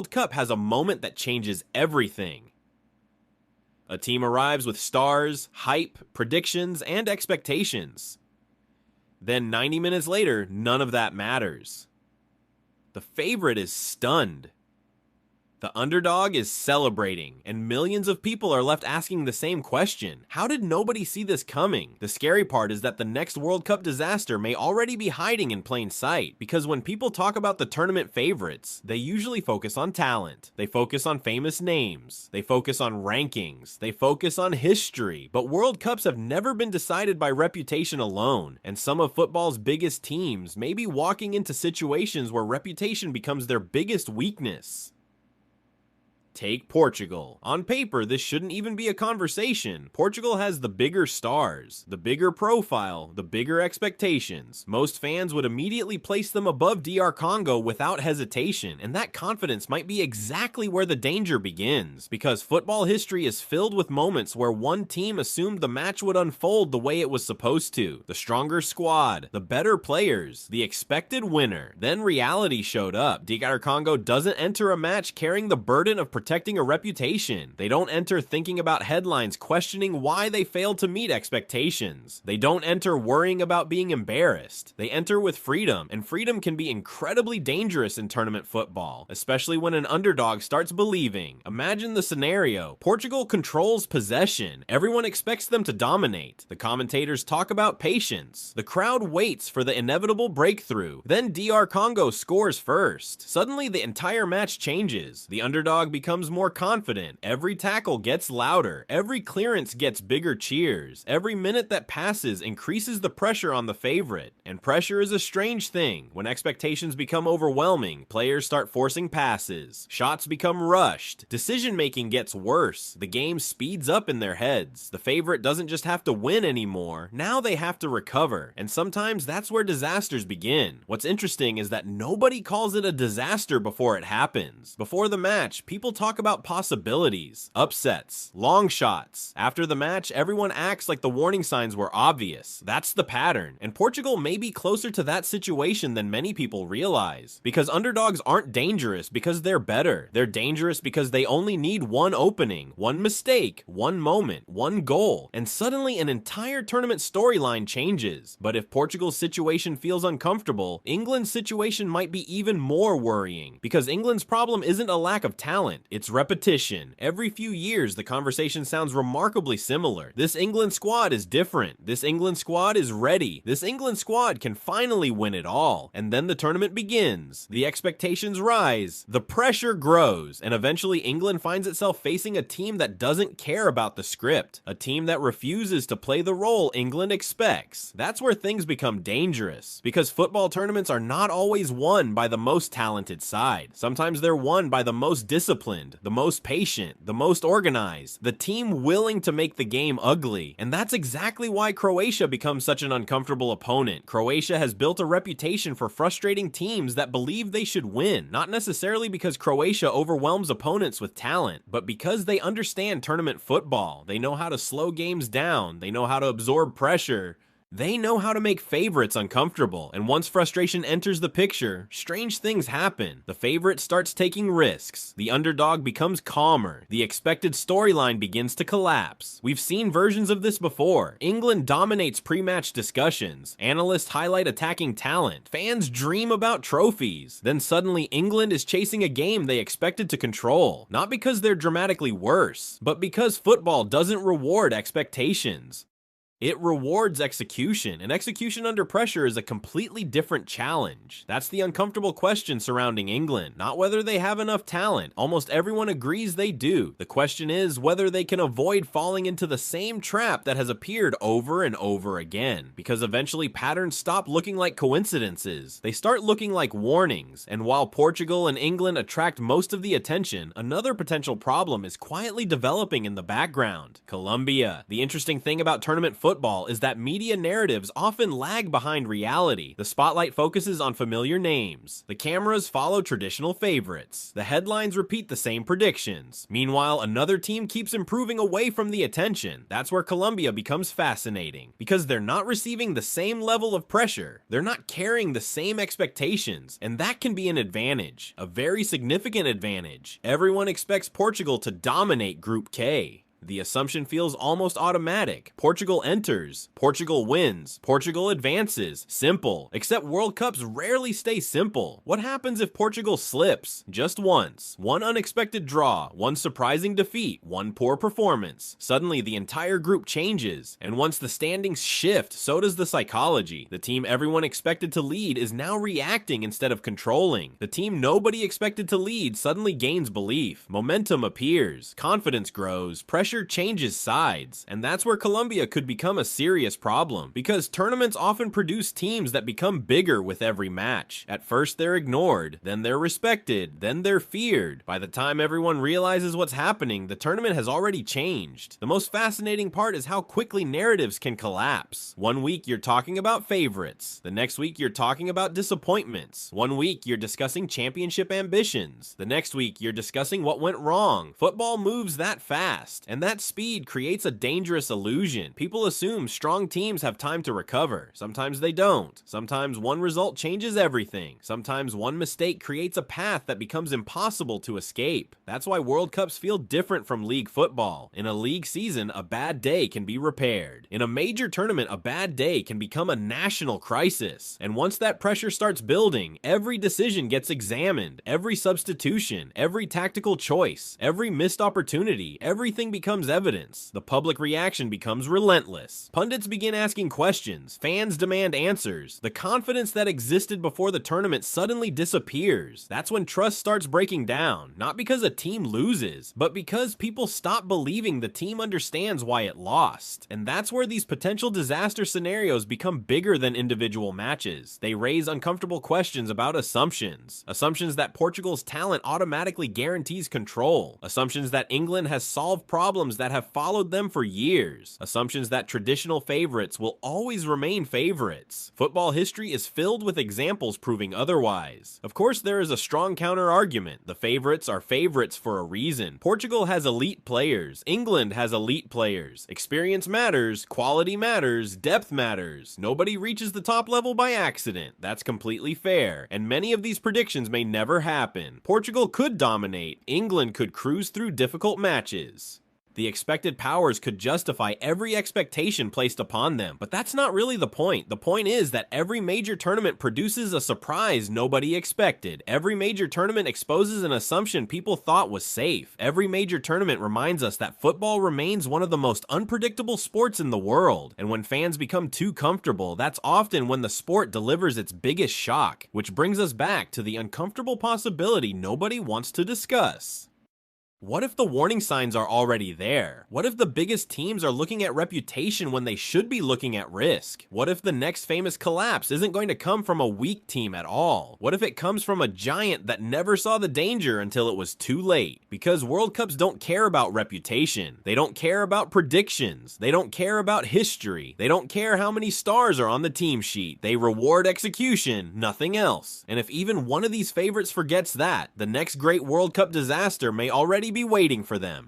World Cup has a moment that changes everything. A team arrives with stars, hype, predictions, and expectations. Then 90 minutes later, none of that matters. The favorite is stunned. The underdog is celebrating, and millions of people are left asking the same question. How did nobody see this coming? The scary part is that the next World Cup disaster may already be hiding in plain sight, because when people talk about the tournament favorites, they usually focus on talent. They focus on famous names. They focus on rankings. They focus on history. But World Cups have never been decided by reputation alone, and some of football's biggest teams may be walking into situations where reputation becomes their biggest weakness. Take Portugal. On paper, this shouldn't even be a conversation. Portugal has the bigger stars, the bigger profile, the bigger expectations. Most fans would immediately place them above DR Congo without hesitation, and that confidence might be exactly where the danger begins, because football history is filled with moments where one team assumed the match would unfold the way it was supposed to. The stronger squad, the better players, the expected winner. Then reality showed up. DR Congo doesn't enter a match carrying the burden of protecting a reputation. They don't enter thinking about headlines questioning why they failed to meet expectations. They don't enter worrying about being embarrassed. They enter with freedom, and freedom can be incredibly dangerous in tournament football, especially when an underdog starts believing. Imagine the scenario. Portugal controls possession. Everyone expects them to dominate. The commentators talk about patience. The crowd waits for the inevitable breakthrough. Then DR Congo scores first. Suddenly the entire match changes. The underdog becomes more confident. Every tackle gets louder. Every clearance gets bigger cheers. Every minute that passes increases the pressure on the favorite. And pressure is a strange thing. When expectations become overwhelming, players start forcing passes. Shots become rushed. Decision-making gets worse. The game speeds up in their heads. The favorite doesn't just have to win anymore. Now they have to recover. And sometimes that's where disasters begin. What's interesting is that nobody calls it a disaster before it happens. Before the match, people talk about possibilities, upsets, long shots. After the match, everyone acts like the warning signs were obvious. That's the pattern, and Portugal may be closer to that situation than many people realize. Because underdogs aren't dangerous because they're better. They're dangerous because they only need one opening, one mistake, one moment, one goal, and suddenly an entire tournament storyline changes. But if Portugal's situation feels uncomfortable, England's situation might be even more worrying, because England's problem isn't a lack of talent. It's repetition. Every few years, the conversation sounds remarkably similar. This England squad is different. This England squad is ready. This England squad can finally win it all. And then the tournament begins. The expectations rise. The pressure grows. And eventually England finds itself facing a team that doesn't care about the script. A team that refuses to play the role England expects. That's where things become dangerous. Because football tournaments are not always won by the most talented side. Sometimes they're won by the most disciplined, the most patient, the most organized, the team willing to make the game ugly. And that's exactly why Croatia becomes such an uncomfortable opponent. Croatia has built a reputation for frustrating teams that believe they should win, not necessarily because Croatia overwhelms opponents with talent, but because they understand tournament football. They know how to slow games down, they know how to absorb pressure. They know how to make favorites uncomfortable, and once frustration enters the picture, strange things happen. The favorite starts taking risks, the underdog becomes calmer, the expected storyline begins to collapse. We've seen versions of this before. England dominates pre-match discussions, analysts highlight attacking talent, fans dream about trophies. Then suddenly England is chasing a game they expected to control, not because they're dramatically worse, but because football doesn't reward expectations. It rewards execution, and execution under pressure is a completely different challenge. That's the uncomfortable question surrounding England, not whether they have enough talent. Almost everyone agrees they do. The question is whether they can avoid falling into the same trap that has appeared over and over again. Because eventually patterns stop looking like coincidences. They start looking like warnings, and while Portugal and England attract most of the attention, another potential problem is quietly developing in the background. Colombia. The interesting thing about tournament football football is that media narratives often lag behind reality. The spotlight focuses on familiar names. The cameras follow traditional favorites. The headlines repeat the same predictions. Meanwhile, another team keeps improving away from the attention. That's where Colombia becomes fascinating, because they're not receiving the same level of pressure. They're not carrying the same expectations, and that can be an advantage, a very significant advantage. Everyone expects Portugal to dominate Group K. The assumption feels almost automatic. Portugal enters, Portugal wins, Portugal advances. Simple. Except World Cups rarely stay simple. What happens if Portugal slips? Just once. One unexpected draw, one surprising defeat, one poor performance. Suddenly the entire group changes, and once the standings shift, so does the psychology. The team everyone expected to lead is now reacting instead of controlling. The team nobody expected to lead suddenly gains belief. Momentum appears, confidence grows, pressure changes sides, and that's where Colombia could become a serious problem, because tournaments often produce teams that become bigger with every match. At first they're ignored, then they're respected, then they're feared. By the time everyone realizes what's happening, the tournament has already changed. The most fascinating part is how quickly narratives can collapse. One week you're talking about favorites, the next week you're talking about disappointments. One week you're discussing championship ambitions, the next week you're discussing what went wrong. Football moves that fast, and that speed creates a dangerous illusion. People assume strong teams have time to recover. Sometimes they don't. Sometimes one result changes everything. Sometimes one mistake creates a path that becomes impossible to escape. That's why World Cups feel different from league football. In a league season, a bad day can be repaired. In a major tournament, a bad day can become a national crisis. And once that pressure starts building, every decision gets examined. Every substitution, every tactical choice, every missed opportunity, everything becomes evidence. The public reaction becomes relentless. Pundits begin asking questions. Fans demand answers. The confidence that existed before the tournament suddenly disappears. That's when trust starts breaking down. Not because a team loses, but because people stop believing the team understands why it lost. And that's where these potential disaster scenarios become bigger than individual matches. They raise uncomfortable questions about assumptions. Assumptions that Portugal's talent automatically guarantees control. Assumptions that England has solved problems that have followed them for years. Assumptions that traditional favorites will always remain favorites. Football history is filled with examples proving otherwise. Of course, there is a strong counter-argument. The favorites are favorites for a reason. Portugal has elite players. England has elite players. Experience matters, quality matters, depth matters. Nobody reaches the top level by accident. That's completely fair. And many of these predictions may never happen. Portugal could dominate. England could cruise through difficult matches. The expected powers could justify every expectation placed upon them, but that's not really the point. The point is that every major tournament produces a surprise nobody expected. Every major tournament exposes an assumption people thought was safe. Every major tournament reminds us that football remains one of the most unpredictable sports in the world, and when fans become too comfortable, that's often when the sport delivers its biggest shock, which brings us back to the uncomfortable possibility nobody wants to discuss. What if the warning signs are already there? What if the biggest teams are looking at reputation when they should be looking at risk? What if the next famous collapse isn't going to come from a weak team at all? What if it comes from a giant that never saw the danger until it was too late? Because World Cups don't care about reputation. They don't care about predictions. They don't care about history. They don't care how many stars are on the team sheet. They reward execution, nothing else. And if even one of these favorites forgets that, the next great World Cup disaster may already be waiting for them.